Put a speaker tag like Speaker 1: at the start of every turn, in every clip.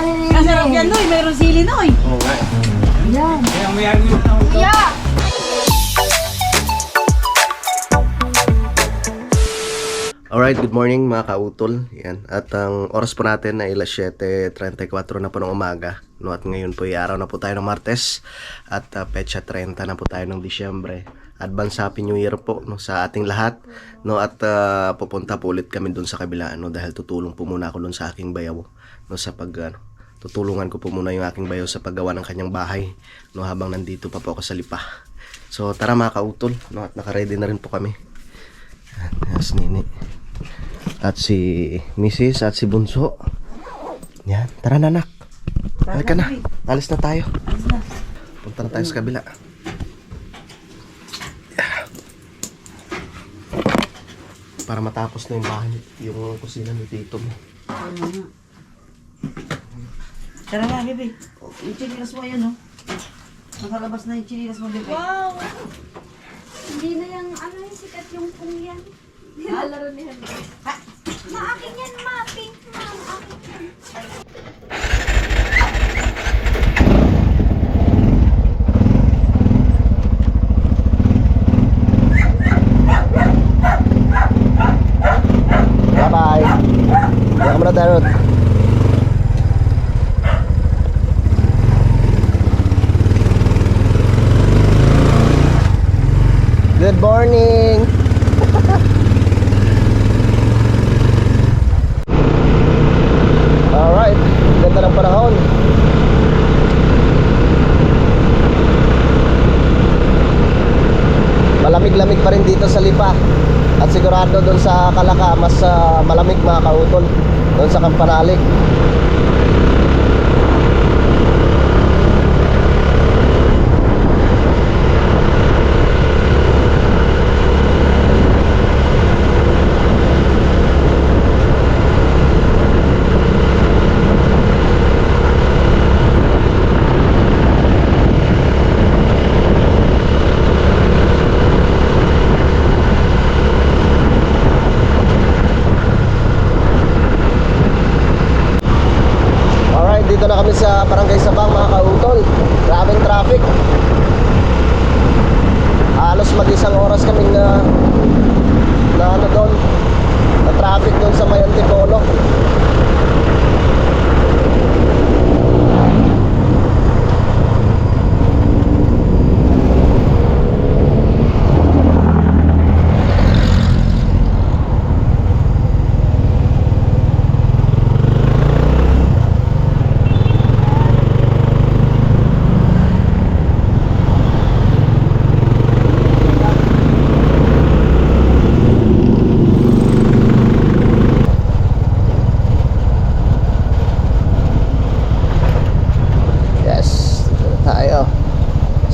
Speaker 1: Kasarap yan, Noy. Mayroon sili, Noy.
Speaker 2: Oo nga.
Speaker 1: Yan.
Speaker 2: Kaya may argument na ako.
Speaker 1: Yeah.
Speaker 3: Alright, good morning mga kautol. Yan. At ang oras po natin ay alas 7:34 na po ng umaga. No, at ngayon po ay araw na po tayo ng Martes. At petsa 30 na po tayo ng Disyembre. Advance Happy New Year po, no, sa ating lahat. No, at pupunta po ulit kami dun sa kabila, no, dahil tutulong po muna ako dun sa aking bayaw, no, sa tutulungan ko po muna yung aking bayaw sa paggawa ng kanyang bahay, no, habang nandito pa po ako sa Lipa. So tara mga kautol, no, at naka-ready na rin po kami. Yan, si Nini at si Mrs. at si Bunso. Yan, tara na, anak. Halika na, alis na tayo. Punta na tayo sa kabila. Para matapos na yung bahay, yung kusina ni Tito mo.
Speaker 1: Tara na, bebe. Yung chinilas mo yan, no? Nakalabas na yung chinilas mo, bebe.
Speaker 4: Wow! Hindi na yung ano yung sikat yung pung yan. Nalaro ni Handa. Maakin yan, ma. Pink, ma. Maakin yan.
Speaker 3: Bye-bye. Diyan ka muna, Darot. Good morning. Alright, ganda ng panahon. Malamig-lamig pa rin dito sa Lipa. At sigurado doon sa Kalaka mas malamig mga kautol. Doon sa Kampanalig. Dito na kami sa Barangay Sabang mga kautol. Grabing traffic. Halos mag-isang oras kaming na ano doon, na traffic doon sa may Antipolo.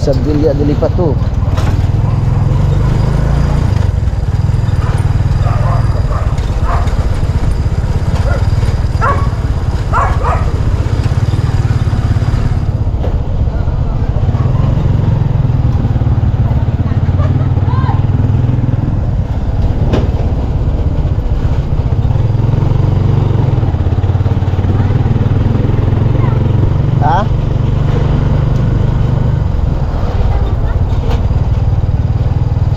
Speaker 3: Sa Villa de Lipato. Ha?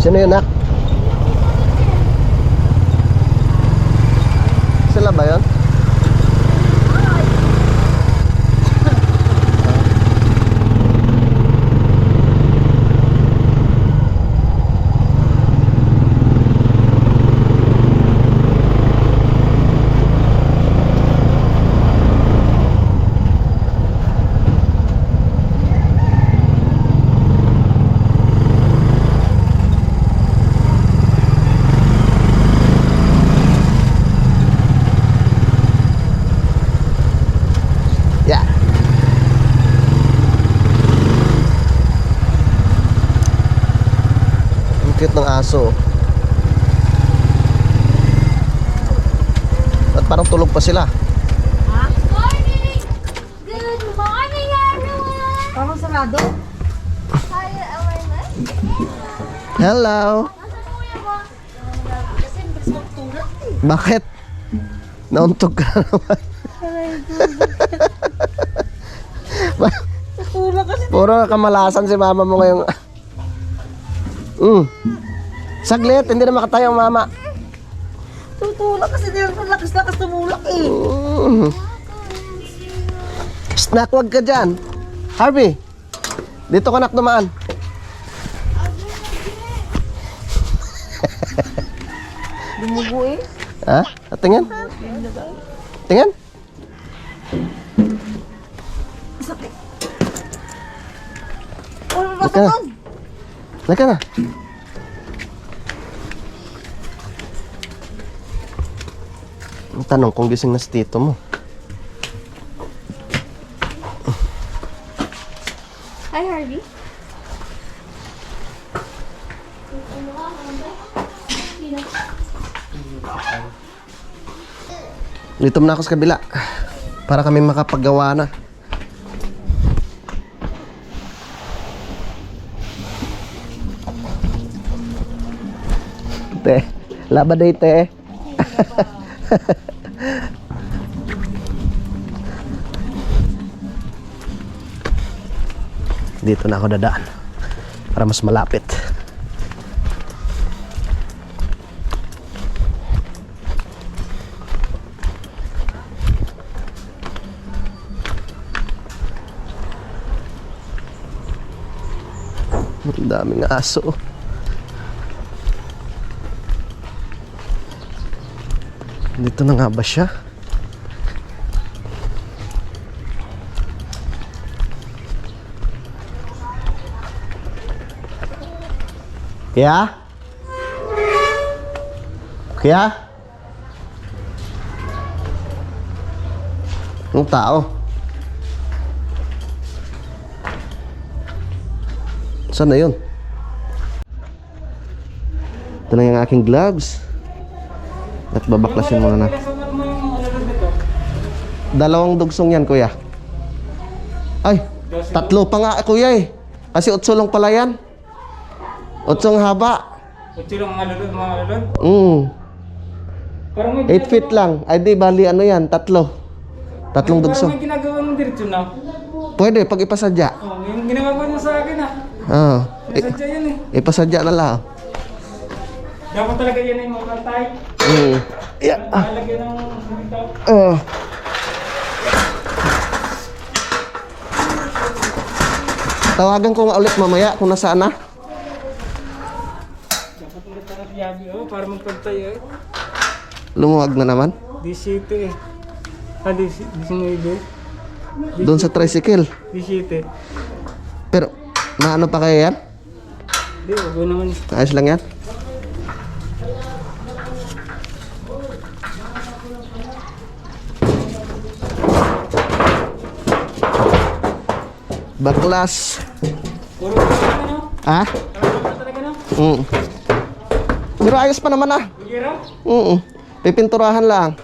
Speaker 3: Sino yun, nak? Sila ba yun? Cute ng aso. At parang tulog pa sila.
Speaker 4: Morning! Good morning, everyone!
Speaker 1: Parang sarado.
Speaker 4: Hi, awareness.
Speaker 3: Hello.
Speaker 4: Nasaan po kuya mo? Kasi bilis magtulog.
Speaker 3: Bakit? Nauntog ka na naman.
Speaker 1: Tutulak kasi.
Speaker 3: Puro kamalasan si mama mo ngayong... Saglit, hindi na makatayo ang mama.
Speaker 1: Tutulak kasi din. Lakas-lakas tumulak eh.
Speaker 3: Snack, wag ka dyan. Harvey, dito ka nak dumaan.
Speaker 1: Dumugo eh.
Speaker 3: Ha? Tingin? Tingin?
Speaker 1: Sakit. Oh,
Speaker 3: Laka na. Laka na. Ang tanong kung gising na si tito mo.
Speaker 4: Hi, Harvey.
Speaker 3: Dito muna ako sa kabila. Para kami makapagawa na. Te, laba day te. Dito na ako dadaan para mas malapit. Ang daming aso. Dito na nga ba siya? Kaya? Kaya? Ang tao. Saan na yun? Ito na yung aking gloves. At babaklasin muna na. Dalawang dugsong yan, kuya. Ay, tatlo pa nga, kuya eh. Kasi 8 lang pala yan. 8 haba.
Speaker 2: 8 lang mga lalod. Parang may
Speaker 3: 8 feet lang. Ay di, bali ano yan, tatlong
Speaker 2: Parang
Speaker 3: dugsong.
Speaker 2: may ginagawa mong diretso na.
Speaker 3: Pwede, pag ipasadya.
Speaker 2: Oh, yung ginawa mo niya sa akin ah.
Speaker 3: Oo.
Speaker 2: Nasadya yan eh.
Speaker 3: Ipasadya na lang.
Speaker 2: Dapat talaga yan ay makatay.
Speaker 3: Yeah.
Speaker 2: Malagyan ng dito.
Speaker 3: Tawagan ko nga ulit mamaya kung nasaan na.
Speaker 2: Dapat ulit na siyabi para magpantay eh.
Speaker 3: Lumuwag na naman.
Speaker 2: 17 eh. Ah, 19.
Speaker 3: Doon sa tricycle.
Speaker 2: 17.
Speaker 3: Pero, maano pa kaya yan?
Speaker 2: Hindi, wag naman.
Speaker 3: Ayos lang yan. Baklas.
Speaker 2: Puro talaga no?
Speaker 3: Ha?
Speaker 2: Talaga no?
Speaker 3: Pero ayos pa naman ah.
Speaker 2: Bigero?
Speaker 3: Pipinturahan lang.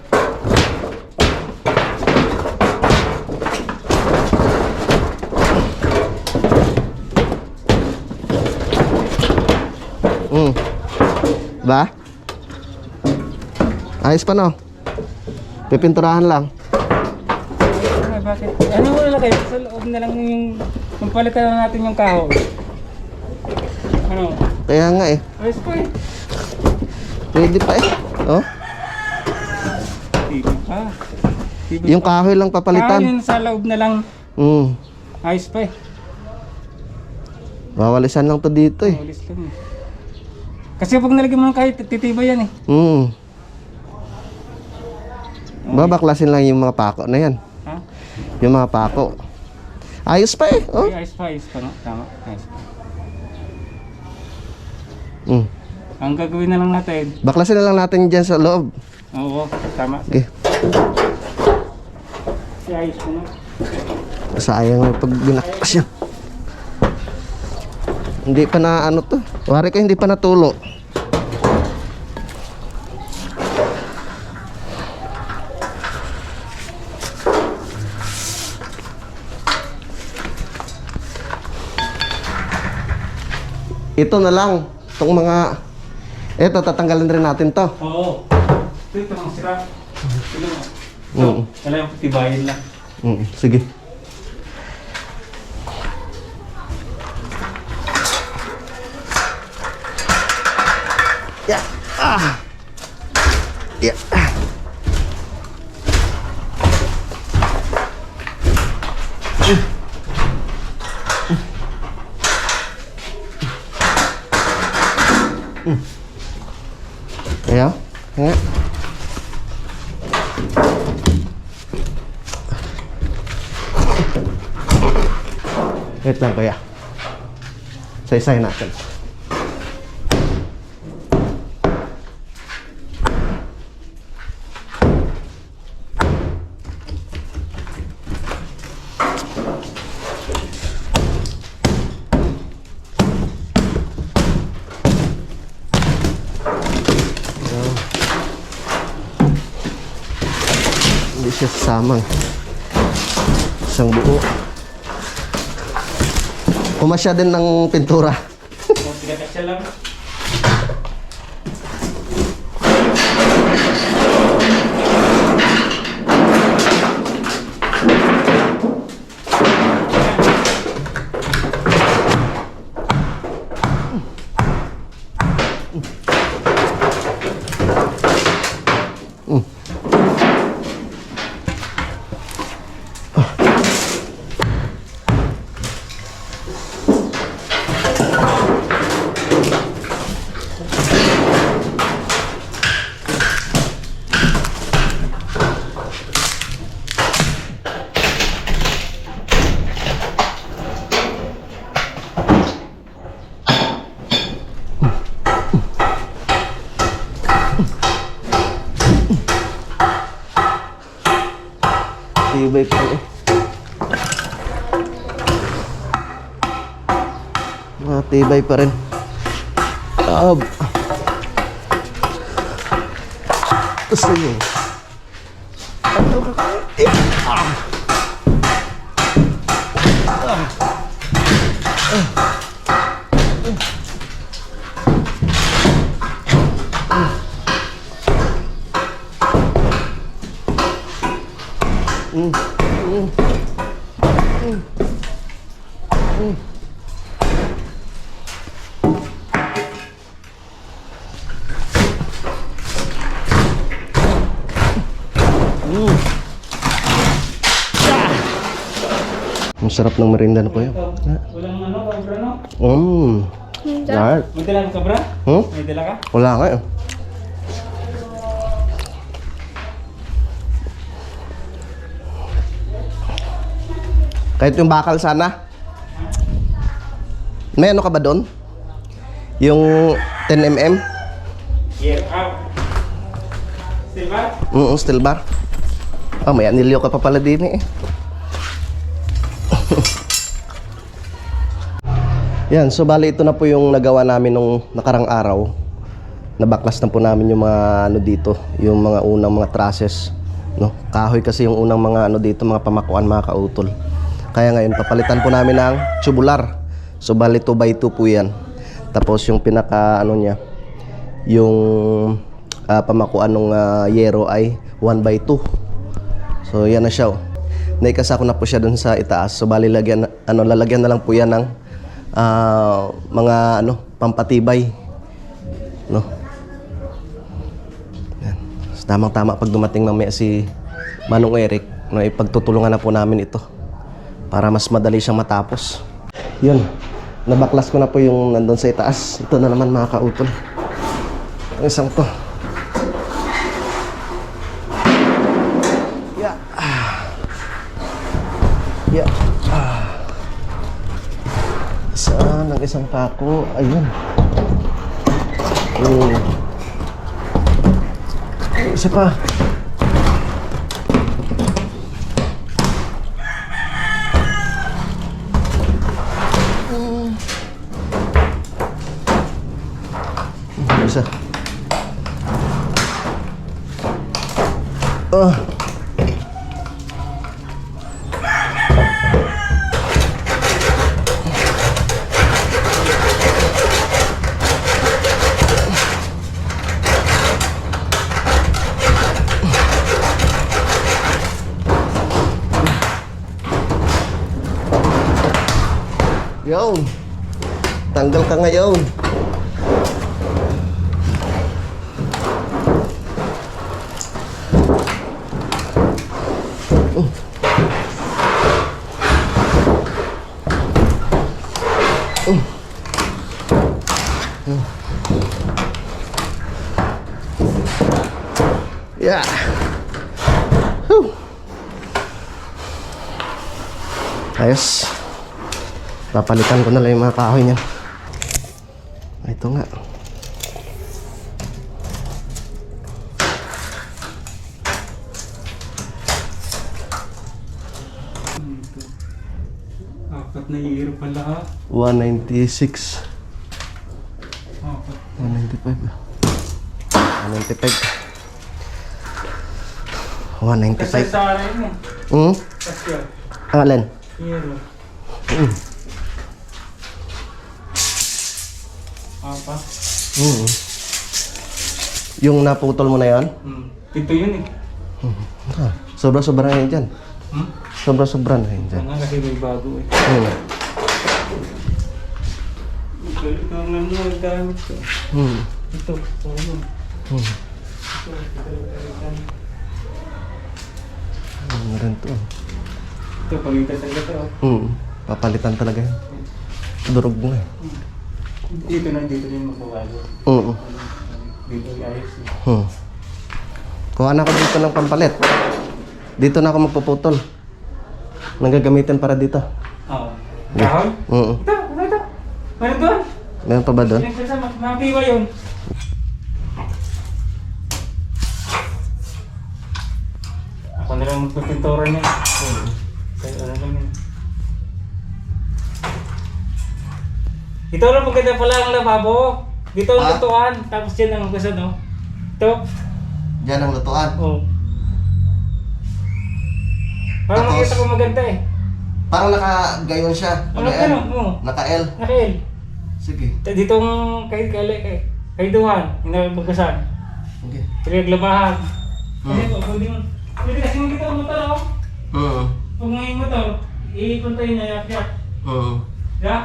Speaker 3: Ba? Ayos pa no? Pipinturahan lang.
Speaker 2: Ay, bakit? Ano mo na kayo? Sa loob na lang yung palitan na natin yung kahoy. Ano?
Speaker 3: Kaya nga eh.
Speaker 2: Ayos ko eh.
Speaker 3: Pwede pa eh. Oh.
Speaker 2: Tibi pa. Tibi
Speaker 3: Yung kahoy lang papalitan.
Speaker 2: yun sa loob na lang. Ayos pa eh.
Speaker 3: Wawalisan lang to dito eh.
Speaker 2: Ulis lang eh. Kasi pag nalagyan mo ng kahit titibay yan eh.
Speaker 3: Babaklasin lang yung mga pako na yan.
Speaker 2: Ha?
Speaker 3: Yung mga pako. Ayos pa eh. Oh.
Speaker 2: Ay, ayos pa no? Tama. Ayos pa. Ang gagawin na lang natin.
Speaker 3: Baklasin na lang natin dyan sa loob.
Speaker 2: Oo, tama.
Speaker 3: Okay.
Speaker 2: Si ayos pa no?
Speaker 3: Sayang yung pag binaklas yan. Hindi pa na ano to. Wari ka hindi pa natulo. Ito na lang. Itong mga... Ito, tatanggalin rin natin to.
Speaker 2: Oo. Ito ang sira. Ito mo. Wala yung tibayin lang.
Speaker 3: Sige. Yeah. Ayan. Ayan. Wait lang kuya. Say natin. Hindi siya sasamang isang buo. Pumasya din ng pintura.
Speaker 2: Tigatak siya lang.
Speaker 3: Tibay pa rin. Matibay pa rin. Gusto nyo. Masarap ng merinda na po yun.
Speaker 2: Walang ano, kabra no?
Speaker 3: Lahat.
Speaker 2: May dala ka kabra?
Speaker 3: Hmm?
Speaker 2: May dala ka?
Speaker 3: Wala nga eh. Kahit yung bakal sana. May ano ka ba doon? Yung 10mm?
Speaker 2: Yeah, out. Silver?
Speaker 3: Steel bar. Oh, may anilyo ka pa pala din eh. Yan, so bali ito na po yung nagawa namin nung nakarang araw. Nabaklas na po namin yung mga ano dito, yung mga unang mga trusses, no? Kahoy kasi yung unang mga ano dito, mga pamakuan, mga kautol. Kaya ngayon papalitan po namin ng tubular. So bali 2x2 po yan. Tapos yung pinaka ano niya, yung pamakuan ng yero ay 1x2. So yan na siya. Naikasa ko na po siya dun sa itaas. So bali lalagyan na lang po yan ng mga ano, pampatibay, no? Yan. So, tamang-tama pag dumating mamaya si Manong Eric, no, ipagtutulungan na po namin ito para mas madali siyang matapos. Yun, nabaklas ko na po yung nandun sa itaas. Ito na naman mga kautol, ang isang to. Yeah. Yeah. Saan ang isang pako? Ayun. Isa pa. Isa. Yun. Tanggal ka ngayon. Yeah. Whew. Ayos. Papalitan ko na lang yung mga kahoy niyan. Ito nga.
Speaker 2: Apat na year pala.
Speaker 3: 196.
Speaker 2: Apat.
Speaker 3: 195. 195.
Speaker 2: Kasi
Speaker 3: 195.
Speaker 2: sa akin mo. Kasi yun.
Speaker 3: Ang alin?
Speaker 2: Hero. Apa?
Speaker 3: Yung naputol mo na yan?
Speaker 2: Ito yun eh.
Speaker 3: Sobra-sobra na yun dyan.
Speaker 2: Hmm?
Speaker 3: Sobra-sobra na yun dyan.
Speaker 2: Ano kasi may bago eh. Ito ang gamit ko. Ito. Ano?
Speaker 3: Meron to.
Speaker 2: Ito, palitan talaga ito.
Speaker 3: Papalitan talaga yan. Durog mo eh.
Speaker 2: Dito na yung magbabago. Dito yung ayos eh.
Speaker 3: Kuha na ako dito ng pampalit. Dito na ako magpuputol. Nagagamitin para dito.
Speaker 2: Oo. Kahoy? Ito. Meron doon.
Speaker 3: Meron pa ba doon?
Speaker 2: Mapiwa yun. Ako na lang magpipintura niya. Kaya ano lang yun. Ito lang maganda pala ang lababo. Dito ang lutuan. Tapos dyan ang gusto, no? Ito.
Speaker 3: Diyan ang lutuan.
Speaker 2: Oo. Parang
Speaker 3: Tapos?
Speaker 2: makita ko maganda eh.
Speaker 3: Parang naka-gayon siya.
Speaker 2: Ano ka no?
Speaker 3: Naka-L.
Speaker 2: Nakail.
Speaker 3: Sige.
Speaker 2: Dito ang kay Duhan. Inabagusan.
Speaker 3: Okay.
Speaker 2: Pinaglabahan. Pwede kasi mo dito ang motor ako. Pag ngayon motor, ipuntayin niya yak-yak. Ya?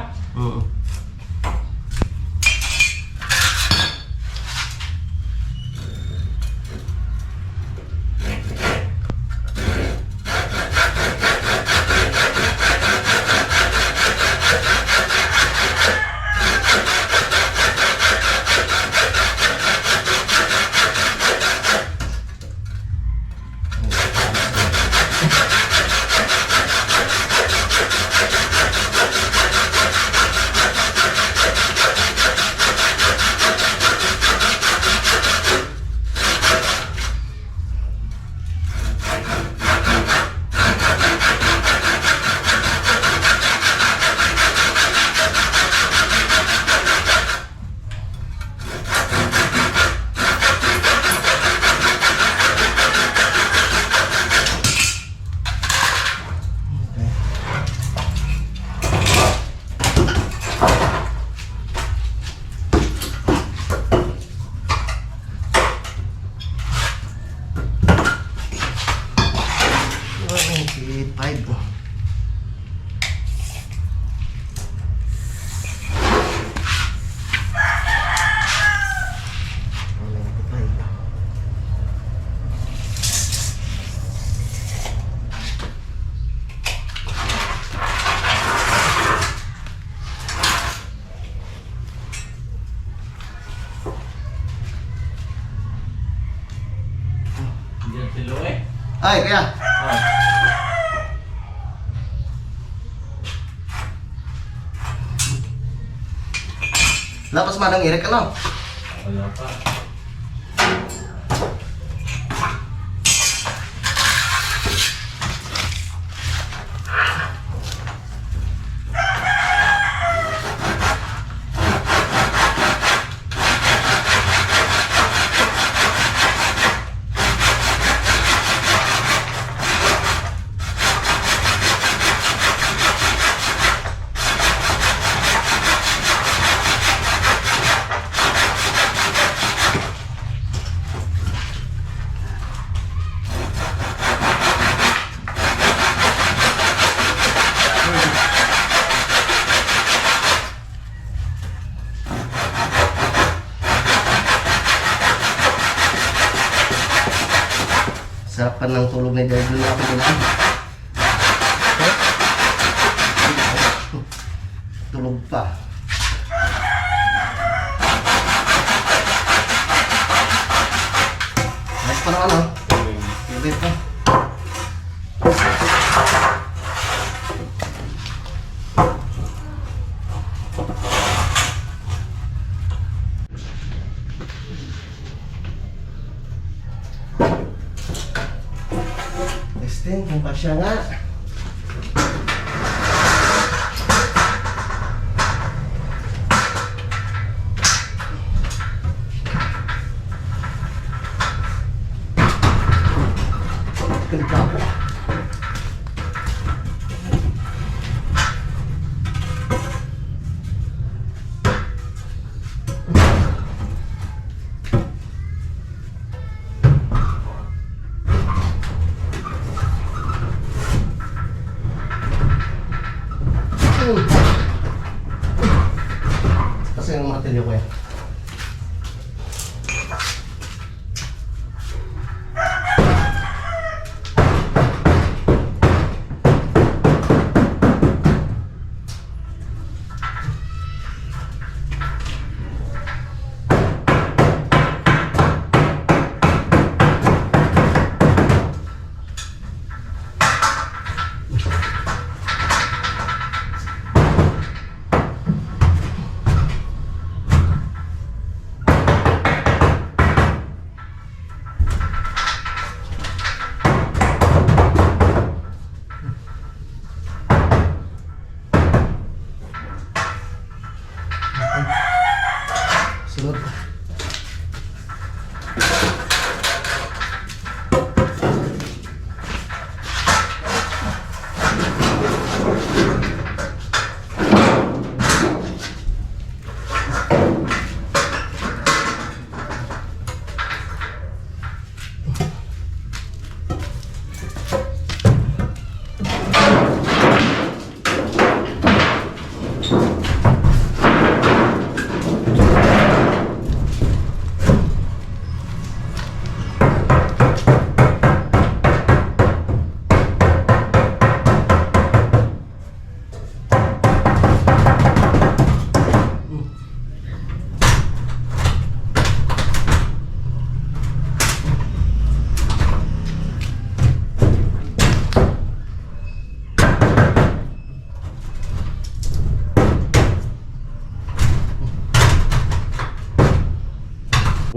Speaker 3: Ay, kaya. Lapas madang irik ano?
Speaker 2: Wala pa.
Speaker 3: Sarap pa ng tulog ni Jerry na ako doon. Tulog pa. Ayos pa naman, oh. Kasya nga. Ganda po. Kasi yung martilyo ko yan. Sunod.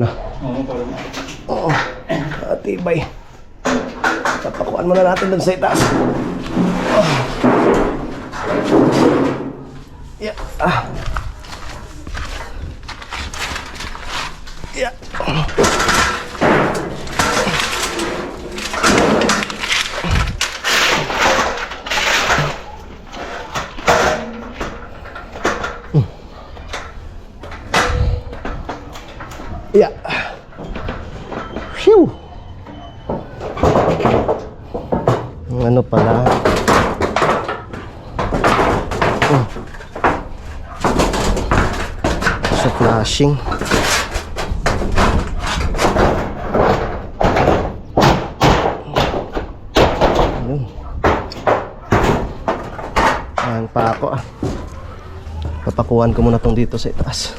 Speaker 3: Na.
Speaker 2: Oo, parang.
Speaker 3: Oo. Atibay. Tapakuan muna natin dun sa itaas. Oh. Yeah. Ah. Yeah. Yeah. Phew. Ano pala? Sa flashing. Ayun. Ayan pa ako ah. Papakuhan ko muna tong dito sa itaas.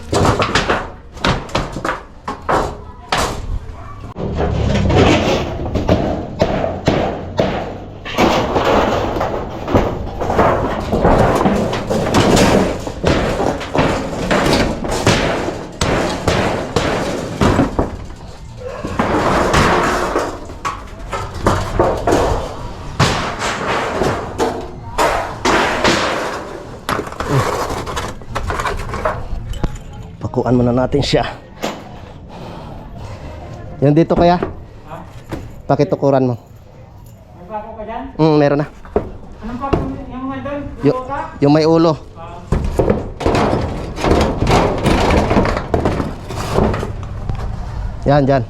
Speaker 3: Pakuan muna natin siya. Yan dito kaya? Pakitukuran mo.
Speaker 2: May pako ka dyan?
Speaker 3: Meron na.
Speaker 2: Anong pako yung mga doon?
Speaker 3: Yung may ulo. Yan, dyan.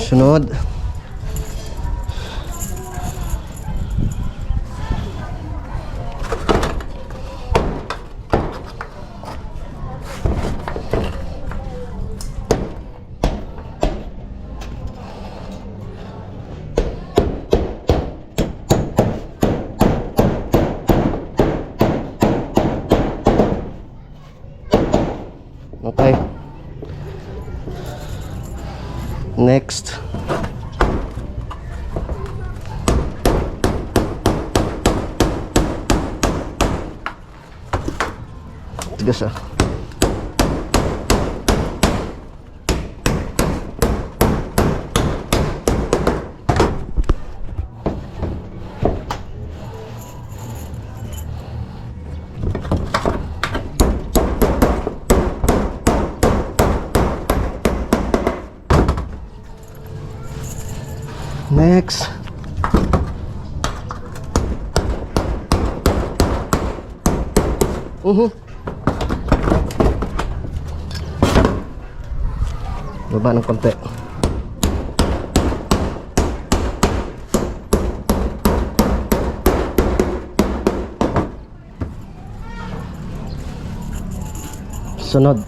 Speaker 3: Sunod. Okay. Next. matigas ah. Next. Baba ng konti. Sunod.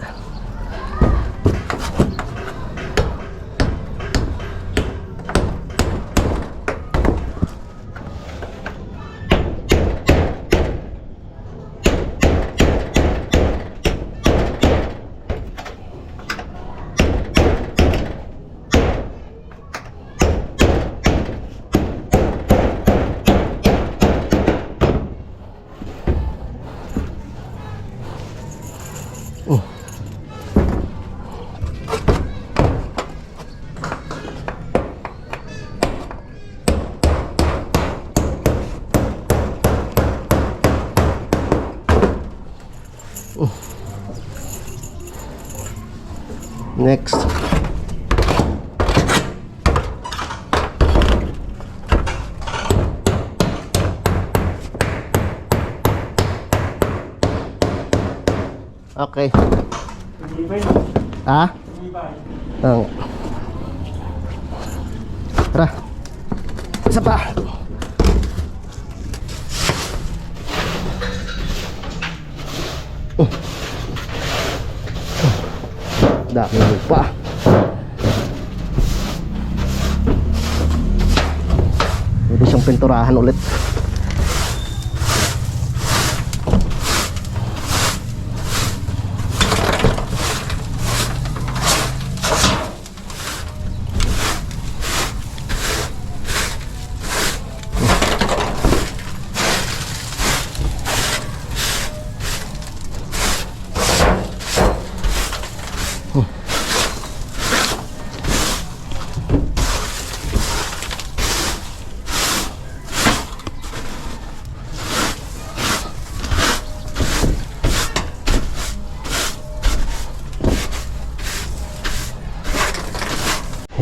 Speaker 3: Next. Okay. Ah? Tara. Isa pa. Dami lupa. Pwede siyang pinturahan ulit.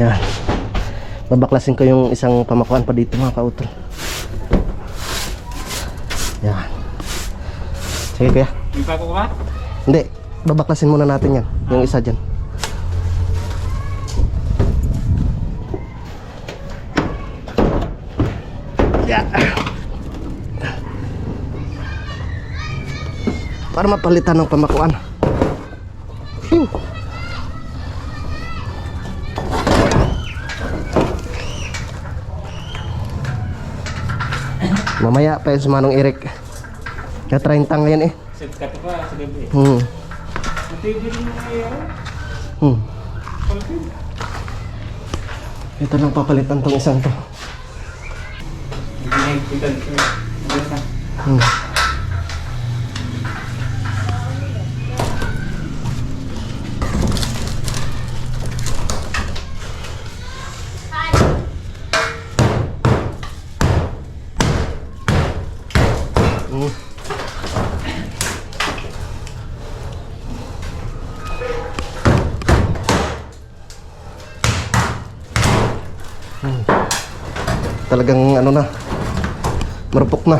Speaker 3: Yan. Babaklasin ko yung isang pamakuan pa dito mga kautol. Yan. Sige kuya.
Speaker 2: Yung pako ba?
Speaker 3: Hindi. Babaklasin muna natin yan. Yung isa dyan. Yeah. Para mapalitan ng pamakuan. Phew. Mamaya pa yun si Manong Eric. Kaya 30 ngayon eh.
Speaker 2: Set ka pa sa gabi. Matindi rin mo ngayon. Palpin.
Speaker 3: Ito lang papalitan tong isang to.
Speaker 2: Hindi na ipitan ko.
Speaker 3: Talagang ano na, marupok na.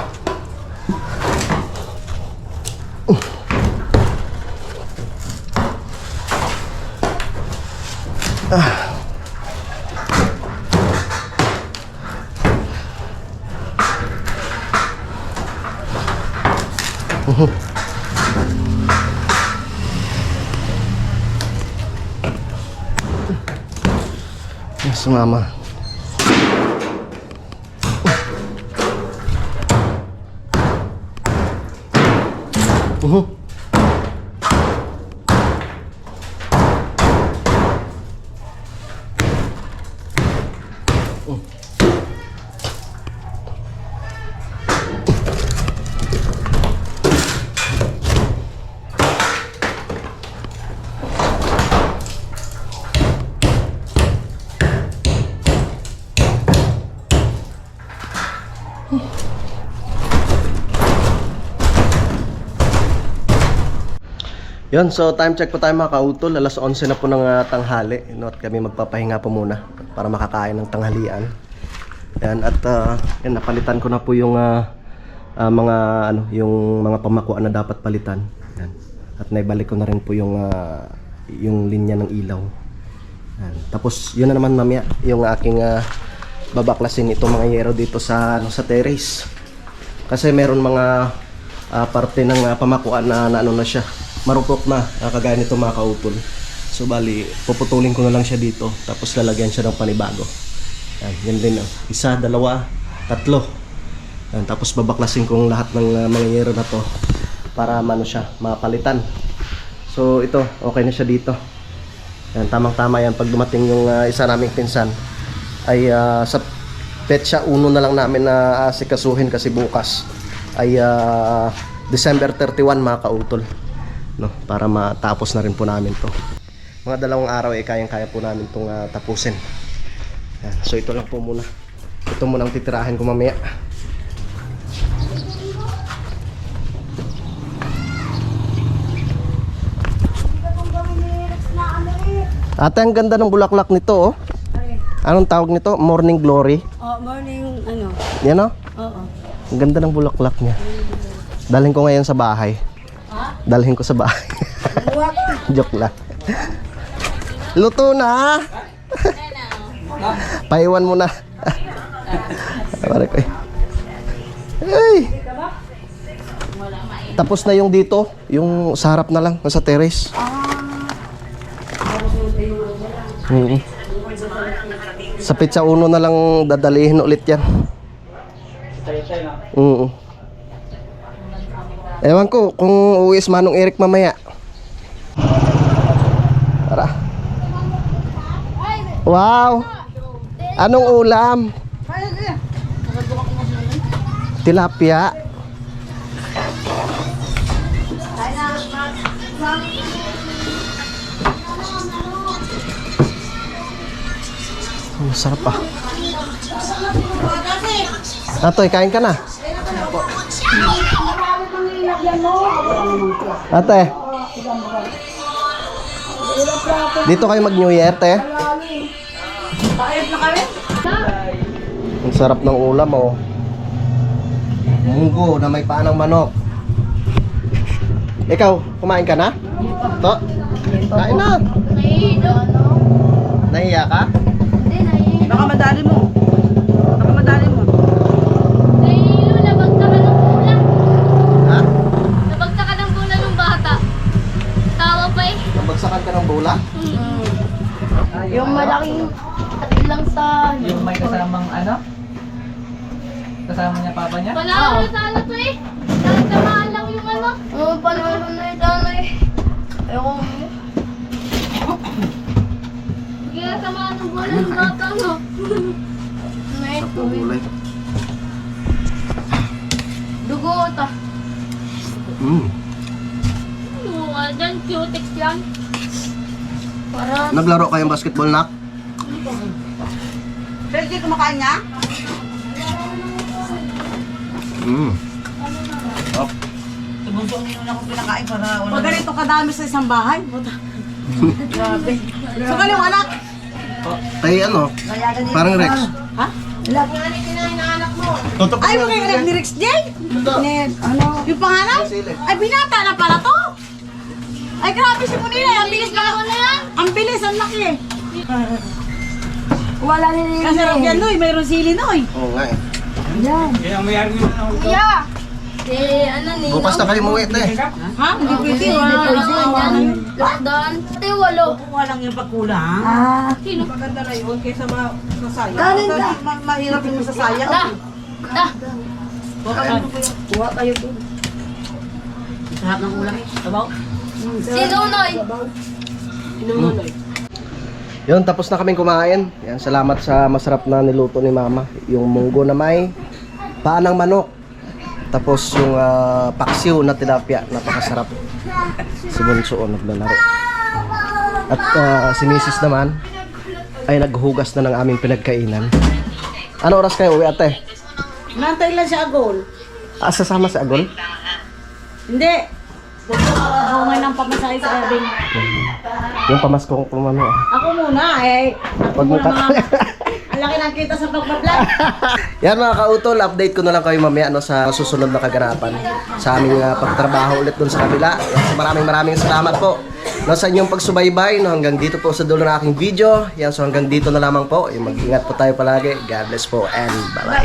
Speaker 3: Sumama. Yun, so time check po tayo mga kautol. Alas 11 na po ng tanghali. At kami magpapahinga po muna para makakain ng tanghalian. Yan, at yan, napalitan ko na po yung mga yung mga pamakuan na dapat palitan. Yan. At naibalik ko na rin po yung linya ng ilaw. Yan. Tapos yun na naman mamaya yung aking babaklasin itong mga yero dito sa sa terrace. Kasi meron mga parte ng pamakuan na ano na siya, marupok na, kagaya nito mga kautol. So bali, puputulin ko na lang siya dito, tapos lalagyan siya ng panibago. Yan din, isa, dalawa, tatlo. Yan, tapos babaklasin kong lahat ng mga yero na to para siya, mapalitan. So ito, okay na siya dito. Yan, tamang-tama yan. Pag dumating yung isa naming pinsan, ay sa petsa 1 na lang namin na asikasuhin kasi bukas ay December 31 mga kautol. No, para matapos na rin po namin to. Mga 2 araw ay kayang-kaya po namin itong tapusin. Yan. So ito lang po muna. Ito muna ang titirahin ko mamaya. Ate, ang ganda ng bulaklak nito, oh. Anong tawag nito? Morning Glory?
Speaker 5: Oh, morning, ano?
Speaker 3: Yan, oh.
Speaker 5: Oo.
Speaker 3: Ang ganda ng bulaklak niya. Dalhin ko ngayon sa bahay. Dalhin ko sa bahay. Joke lang. Luto na. Paiwan mo na. Ay. Tapos na yung dito, yung sa harap na lang, sa terrace. Sa pizza 1 na lang dadalihin ulit yan. Ewan ko kung uwi si Manong Eric mamaya. Tara. Wow! Anong ulam? Tilapia. Masarap pa. Atoy, kain ka na. Ate. Dito kayo mag-New Year, te. Ang sarap ng ulam, oh. Munggo na may paanang manok. Ikaw, kumain ka na? To? Kain na. Nahiya ka?
Speaker 1: Baka madali mo. Baka madali mo.
Speaker 4: Nahihilo, nabagtaka ng bola.
Speaker 3: Ha?
Speaker 4: Nabagtaka ng bola ng bata. Tawa pa eh.
Speaker 3: Nabagsakan ka ng bola?
Speaker 5: Yung malaking atin lang sa...
Speaker 2: Yung may kasamang ano? Kasama niya papa niya?
Speaker 4: Panalo na sana to eh. Nagtamaan lang yung ano.
Speaker 5: Oo, panalo na yung tanay. Ayoko mo.
Speaker 4: Kaya tamaan ng bola ng bata no.
Speaker 3: Gulay.
Speaker 5: Dugo ta.
Speaker 4: Ano nga dyan, cutex yan.
Speaker 5: Para...
Speaker 3: Naglaro kayong basketball, nak?
Speaker 1: Pero di kumakain niya? Tubusong nino na akong pinakain para wala.
Speaker 6: O ganito kadami sa isang bahay. Grabe. So kanyang anak?
Speaker 3: Ay, ano? Parang Rex.
Speaker 6: Ha?
Speaker 3: Tutok
Speaker 6: Ay, mga anak ni Rex J? Ned, ano? Yung pangalan? Ay, binata na pala to. Ay, grabe si Munila. Ang bilis na ako na yan. Ang bilis, ang laki eh.
Speaker 5: Wala rin yun
Speaker 6: Kasi yan, Noy. Mayroong sili, Noy.
Speaker 3: Oo nga eh.
Speaker 2: Kaya ang mayari mo na ako.
Speaker 5: Kuya! Ano ni?
Speaker 3: Bukas na kayo muwi, te.
Speaker 6: Ha? Hindi pwede. Wala.
Speaker 5: Lockdown. Ate, walo.
Speaker 1: Kuha lang yung pagkulang.
Speaker 5: Ah.
Speaker 1: Sino? Maganda na yun kaysa masasayang.
Speaker 5: Kanin na.
Speaker 1: Mahirap yung masasayang.
Speaker 5: Da.
Speaker 1: Kuha kayo doon. Sarap ng ulam eh. Sabaw?
Speaker 5: Sino, Noy?
Speaker 3: Yun, tapos na kaming kumain. Yan, salamat sa masarap na niluto ni Mama. Yung munggo na may paanang manok. Tapos yung paksiw na tilapia, napakasarap. Si Bunso naglalaro. At si Mrs. naman ay naghugas na ng aming pinagkainan. Ano oras kayo uwi, ate?
Speaker 6: Nantay lang siya agol.
Speaker 3: Sasama sa Agol?
Speaker 6: Hindi. Ako nga nang pamasahe sa Erwin.
Speaker 3: Yung pamasko ko mamaya.
Speaker 6: Ako muna eh. Ako
Speaker 3: Wag mo
Speaker 6: muna
Speaker 3: ka-
Speaker 6: mga... Ang laki ng kita sa pagpa-vlog.
Speaker 3: Yan mga kautol, update ko na lang kayo mamaya sa susunod na kaganapan sa aming pagtrabaho ulit dun sa kabila. Yan, so maraming salamat po sa inyong pagsubaybay hanggang dito po sa dulo ng aking video. Yan, so hanggang dito na lamang po. Mag-ingat po tayo palagi. God bless po and bye-bye.